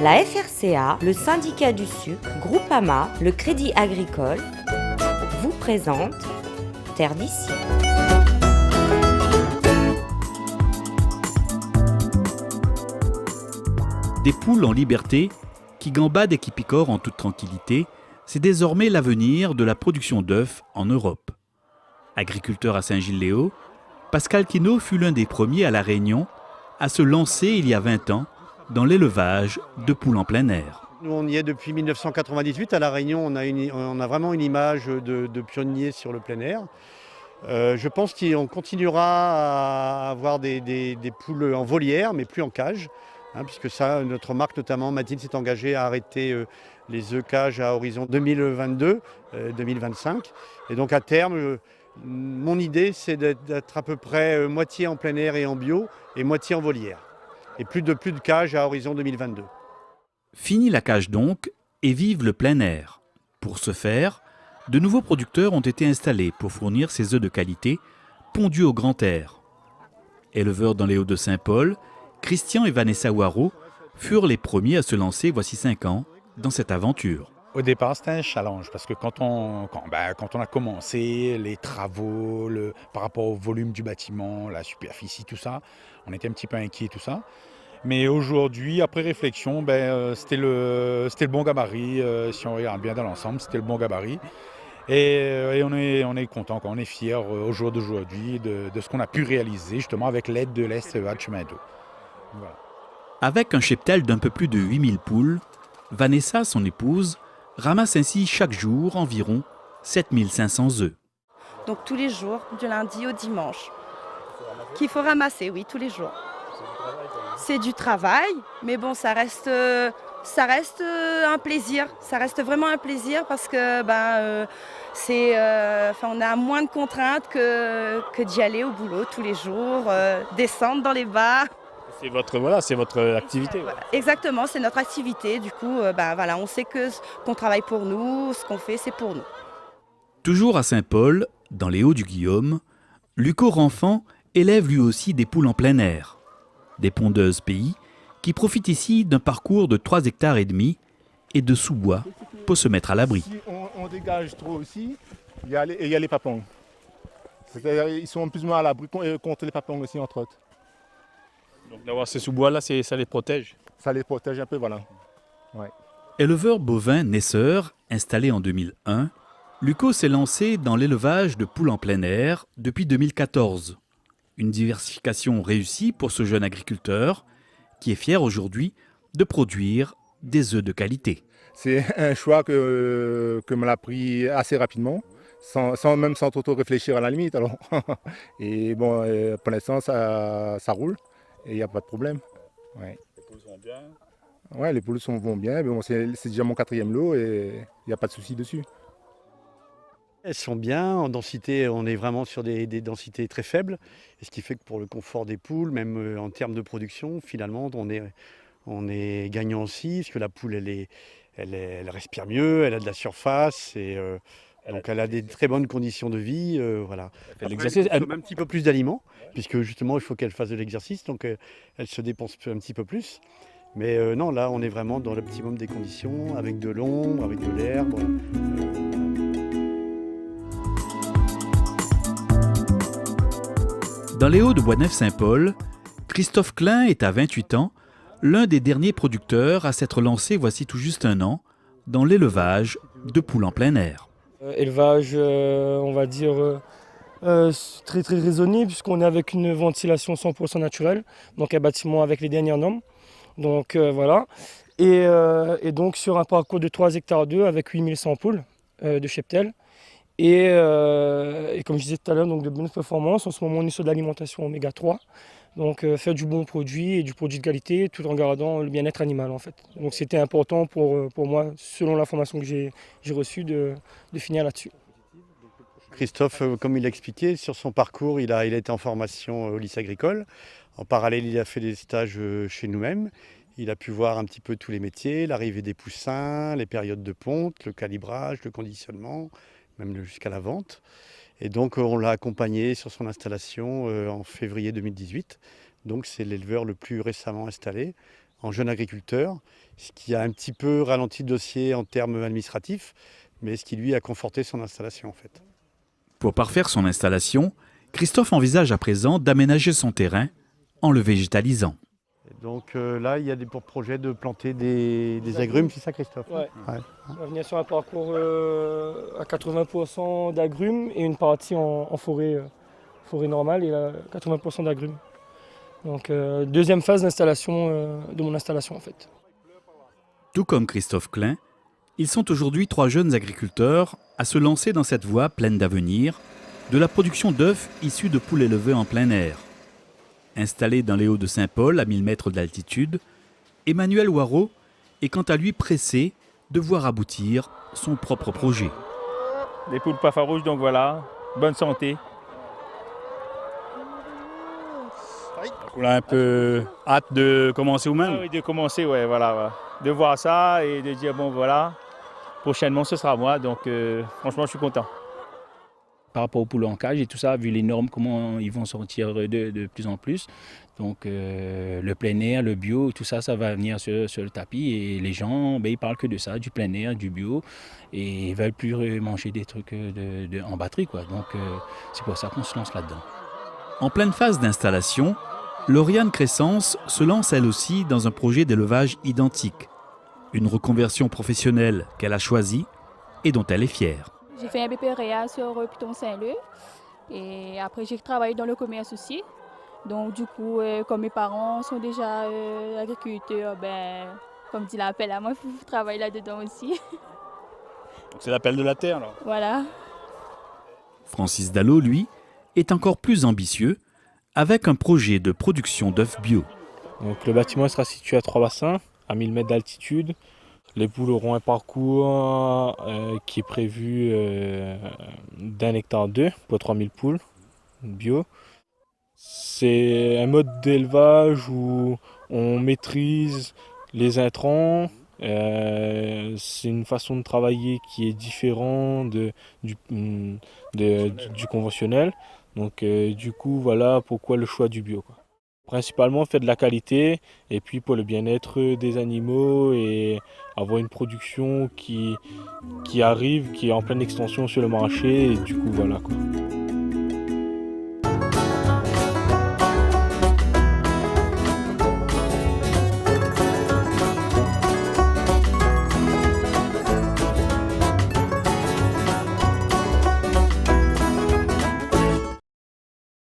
La FRCA, le syndicat du sucre, Groupama, le Crédit Agricole vous présente Terre d'ici. Des poules en liberté qui gambadent et qui picorent en toute tranquillité, c'est désormais l'avenir de la production d'œufs en Europe. Agriculteur à Saint-Gilles-Léo, Pascal Quinault fut l'un des premiers à La Réunion à se lancer il y a 20 ans dans l'élevage de poules en plein air. Nous, on y est depuis 1998. À La Réunion, on a vraiment une image de pionnier sur le plein air. Je pense qu'on continuera à avoir des poules en volière, mais plus en cage. Puisque ça, notre marque, notamment Matine, s'est engagée à arrêter les œufs cages à horizon 2022-2025. Et donc à terme, mon idée, c'est d'être à peu près moitié en plein air et en bio, et moitié en volière. Et plus de cages à horizon 2022. Fini la cage donc, et vive le plein air. Pour ce faire, de nouveaux producteurs ont été installés pour fournir ces œufs de qualité pondus au grand air. Éleveurs dans les Hauts-de-Saint-Paul, Christian et Vanessa Waro furent les premiers à se lancer voici 5 ans dans cette aventure. Au départ, c'était un challenge parce que quand on a commencé les travaux, par rapport au volume du bâtiment, la superficie, tout ça, on était un petit peu inquiets, tout ça. Mais aujourd'hui, après réflexion, c'était le bon gabarit. Si on regarde bien dans l'ensemble, c'était le bon gabarit. Et on est content, on est fiers au jour d'aujourd'hui de ce qu'on a pu réaliser justement avec l'aide de l'SEA de Chemin d'Eau. Voilà. Avec un cheptel d'un peu plus de 8000 poules, Vanessa, son épouse, ramasse ainsi chaque jour environ 7500 œufs. Donc tous les jours, du lundi au dimanche. Qu'il faut ramasser, oui, tous les jours. C'est du travail, mais bon, ça reste un plaisir. Ça reste vraiment un plaisir parce que on a moins de contraintes que d'y aller au boulot tous les jours, descendre dans les bars. C'est votre activité. Voilà. Exactement, c'est notre activité. Du coup, on sait qu'on travaille pour nous, ce qu'on fait, c'est pour nous. Toujours à Saint-Paul, dans les Hauts-du-Guillaume, Luco Renfant élève lui aussi des poules en plein air. Des pondeuses pays qui profitent ici d'un parcours de 3,5 hectares et de sous-bois pour se mettre à l'abri. Si on dégage trop aussi, il y a les papillons. C'est-à-dire ils sont plus ou moins à l'abri contre les papillons aussi, entre autres. Donc d'avoir ces sous-bois-là, ça les protège. Ça les protège un peu, voilà. Ouais. Éleveur bovin naisseur, installé en 2001, Luco s'est lancé dans l'élevage de poules en plein air depuis 2014. Une diversification réussie pour ce jeune agriculteur qui est fier aujourd'hui de produire des œufs de qualité. C'est un choix que me l'a pris assez rapidement, sans trop réfléchir à la limite. Alors. Et bon, pour l'instant, ça roule et il n'y a pas de problème. Ouais. Les poules vont bien. Ouais, les poules vont bien. Mais bon, c'est déjà mon 4e lot et il n'y a pas de souci dessus. Elles sont bien, en densité, on est vraiment sur des densités très faibles, et ce qui fait que pour le confort des poules, même en termes de production, finalement, on est gagnant aussi, parce que la poule, elle respire mieux, elle a de la surface, et donc elle a des très bonnes conditions de vie. Voilà. Elle fait l'exercice. Elle consomme un petit peu plus d'aliments, puisque justement, il faut qu'elle fasse de l'exercice, donc elle se dépense un petit peu plus. Mais non, là, on est vraiment dans l'optimum des conditions, avec de l'ombre, avec de l'herbe. Dans les Hauts de Boisneuf-Saint-Paul, Christophe Klein est à 28 ans, l'un des derniers producteurs à s'être lancé voici tout juste 1 an dans l'élevage de poules en plein air. Élevage, on va dire, très très raisonné puisqu'on est avec une ventilation 100% naturelle, donc un bâtiment avec les dernières normes. Donc voilà. Et donc sur un parcours de 3 hectares d'œufs avec 8100 poules de cheptel. Et comme je disais tout à l'heure, donc de bonnes performances. En ce moment, on est sur de l'alimentation oméga 3. Donc faire du bon produit et du produit de qualité tout en gardant le bien-être animal en fait. Donc c'était important pour moi, selon l'information que j'ai reçue, de finir là-dessus. Christophe, comme il l'a expliqué, sur son parcours, il a été en formation au lycée agricole. En parallèle, il a fait des stages chez nous-mêmes. Il a pu voir un petit peu tous les métiers, l'arrivée des poussins, les périodes de ponte, le calibrage, le conditionnement, même jusqu'à la vente. Et donc on l'a accompagné sur son installation en février 2018. Donc c'est l'éleveur le plus récemment installé. en jeune agriculteur, ce qui a un petit peu ralenti le dossier en termes administratifs, mais ce qui lui a conforté son installation en fait. Pour parfaire son installation, Christophe envisage à présent d'aménager son terrain en le végétalisant. Et donc là, il y a des projets de planter des agrumes, c'est ça Christophe? Ouais. Ouais. On va venir sur un parcours à 80% d'agrumes et une partie en forêt, forêt normale et 80% d'agrumes. Donc deuxième phase d'installation de mon installation en fait. Tout comme Christophe Klein, ils sont aujourd'hui 3 jeunes agriculteurs à se lancer dans cette voie pleine d'avenir, de la production d'œufs issus de poules élevées en plein air. Installé dans les Hauts de Saint-Paul à 1000 mètres d'altitude, Emmanuel Waro est quant à lui pressé de voir aboutir son propre projet. Des poules pas farouches, donc voilà, bonne santé. On a un peu hâte de commencer nous-mêmes. Ah oui, de commencer, ouais, voilà. De voir ça et de dire, bon voilà, prochainement ce sera moi, donc franchement je suis content. Par rapport aux poules en cage et tout ça, vu les normes, comment ils vont sortir de plus en plus. Donc le plein air, le bio, tout ça, ça va venir sur le tapis et les gens, ils parlent que de ça, du plein air, du bio et ils veulent plus manger des trucs en batterie, quoi. Donc c'est pour ça qu'on se lance là-dedans. En pleine phase d'installation, Lauriane Crescence se lance elle aussi dans un projet d'élevage identique. Une reconversion professionnelle qu'elle a choisie et dont elle est fière. J'ai fait un BPREA sur Piton Saint-Leu et après j'ai travaillé dans le commerce aussi. Donc du coup, comme mes parents sont déjà agriculteurs, comme dit l'appel à moi, il faut travailler là-dedans aussi. C'est l'appel de la terre là. Voilà. Francis Dallot, lui, est encore plus ambitieux avec un projet de production d'œufs bio. Donc, le bâtiment sera situé à 3 bassins, à 1000 mètres d'altitude. Les poules auront un parcours qui est prévu d'1,2 hectare pour 3000 poules bio. C'est un mode d'élevage où on maîtrise les intrants. C'est une façon de travailler qui est différente du conventionnel. Donc du coup, voilà pourquoi le choix du bio, quoi. Principalement, faire de la qualité et puis pour le bien-être des animaux et avoir une production qui arrive, qui est en pleine extension sur le marché et du coup, voilà, quoi.